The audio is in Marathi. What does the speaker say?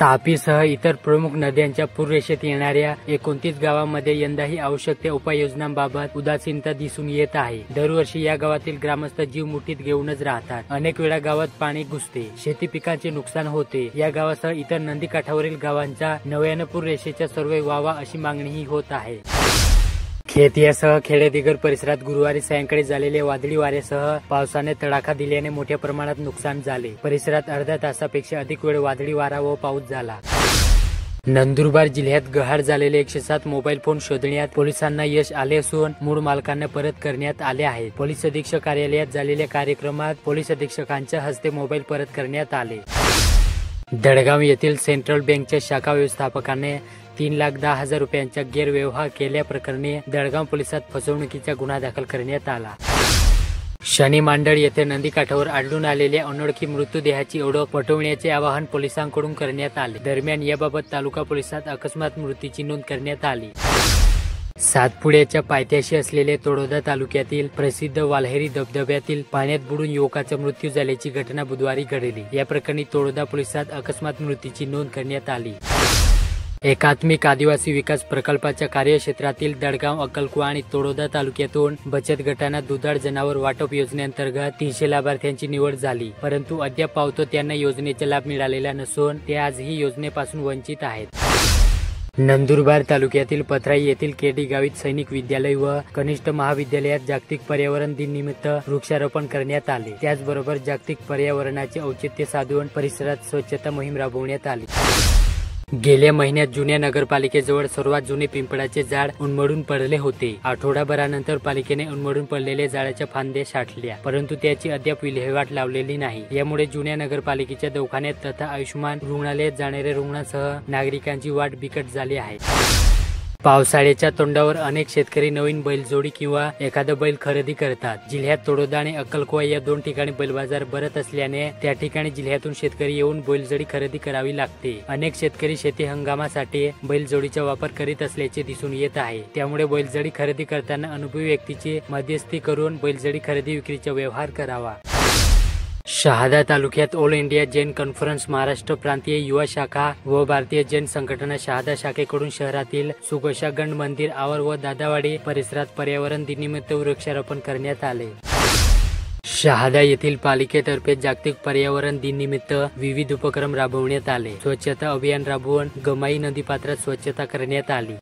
तापीसह इतर प्रमुख नद्यांच्या पूररेषेत येणाऱ्या 29 गावांमध्ये यंदाही आवश्यक त्या उपाययोजनांबाबत उदासीनता दिसून येत आहे। दरवर्षी या गावातील ग्रामस्थ जीव मुठीत घेऊनच राहतात। अनेक वेळा गावात पाणी घुसते, शेती पिकांचे नुकसान होते। या गावासह इतर नदीकाठावरील गावांचा नव्यानं पूररेषेचा सर्वे व्हावा अशी मागणीही होत आहे। खेतियासह खेडेदिगर परिसरात गुरुवारी सायंकाळी झालेल्या वादळी वाऱ्यासह पावसाने तडाखा दिल्याने मोठ्या प्रमाणात नुकसान झाले। परिसरात अर्ध्या तासापेक्षा अधिक वेळ वादळी वारा व पाऊस झाला। नंदुरबार जिल्ह्यात गहाळ झालेले 107 मोबाईल फोन शोधण्यात पोलिसांना यश आले असून मूळ मालकांना परत करण्यात आले आहेत। पोलीस अधीक्षक कार्यालयात झालेल्या कार्यक्रमात पोलीस अधीक्षकांच्या हस्ते मोबाईल परत करण्यात आले। दडगाव येथील सेंट्रल बँकच्या शाखा व्यवस्थापकाने 3,10,000 रुपयांचा गैरव्यवहार केल्याप्रकरणी दडगाव पोलिसात फसवणुकीचा गुन्हा दाखल करण्यात आला। शनी मांडळ येथे नदीकाठावर आढळून आलेल्या अनोळखी मृतदेहाची ओळख पटवण्याचे आवाहन पोलिसांकडून करण्यात आले। दरम्यान याबाबत तालुका पोलिसात अकस्मात मृत्यूची नोंद करण्यात आली। सातपुड्याच्या पायथ्याशी असलेल्या तळोदा तालुक्यातील प्रसिद्ध वाल्हेरी धबधब्यातील पाण्यात बुडून युवकाचा मृत्यू झाल्याची घटना बुधवारी घडली। या प्रकरणी तळोदा पोलिसात अकस्मात मृत्यूची नोंद करण्यात आली। एकात्मिक आदिवासी विकास प्रकल्पाच्या कार्यक्षेत्रातील दडगाव, अक्कलकुवा आणि तळोदा तालुक्यातून बचत गटांना दुधाळ जनावर वाटप योजनेअंतर्गत 300 लाभार्थ्यांची निवड झाली, परंतु अद्याप पावतो त्यांना योजनेचा लाभ मिळालेला नसून ते आजही योजनेपासून वंचित आहेत। नंदुरबार तालुक्यातील पथराई येथील केडी गावीत सैनिक विद्यालय व कनिष्ठ महाविद्यालयात जागतिक पर्यावरण दिन निमित्त वृक्षारोपण करण्यात आले। त्याचबरोबर जागतिक पर्यावरणाचे औचित्य साधून परिसरात स्वच्छता मोहीम राबवण्यात आली। गेल्या महिन्यात जुन्या नगरपालिकेजवळ सर्वात जुने पिंपळाचे झाड उन्मळून पडले होते। आठवडाभरानंतर पालिकेने उन्मळून पडलेल्या झाडाच्या फांद्या छाटल्या, परंतु त्याची अद्याप विल्हेवाट लावलेली नाही। यामुळे जुन्या नगरपालिकेच्या दवाखान्यात तथा आयुष्यमान रुग्णालयात जाणाऱ्या रुग्णांसह नागरिकांची वाट बिकट झाली आहे। पावसाळ्याच्या तोंडावर अनेक शेतकरी नवीन बैलजोडी किंवा एखादा बैल खरेदी करतात। जिल्ह्यात तळोदा आणि अक्कलकुवा या 2 ठिकाणी बैल बाजार भरत असल्याने त्या ठिकाणी जिल्ह्यातून शेतकरी येऊन बैलजोडी खरेदी करावी लागते। अनेक शेतकरी शेती हंगामासाठी बैलजोडीचा वापर करीत असल्याचे दिसून येत आहे। त्यामुळे बैलजोडी खरेदी करताना अनुभवी व्यक्तीची मध्यस्थी करून बैलजोडी खरेदी विक्रीचा व्यवहार करावा। शहादा तालुक्यात all India Jain conference Maharashtra प्रांतीय युवा शाखा व भारतीय जैन संघटना शहादा शाखेकडून शहरातील सुघोषागंड मंदिर आवर व दादावाडी परिसरात पर्यावरण दिनानिमित्त वृक्षारोपण करण्यात आले। शहादा येथील पालिकेतर्फे जागतिक पर्यावरण दिन निमित्त विविध उपक्रम राबवण्यात आले। स्वच्छता अभियान राबवून गमाई नदीपात्रात स्वच्छता करण्यात आली।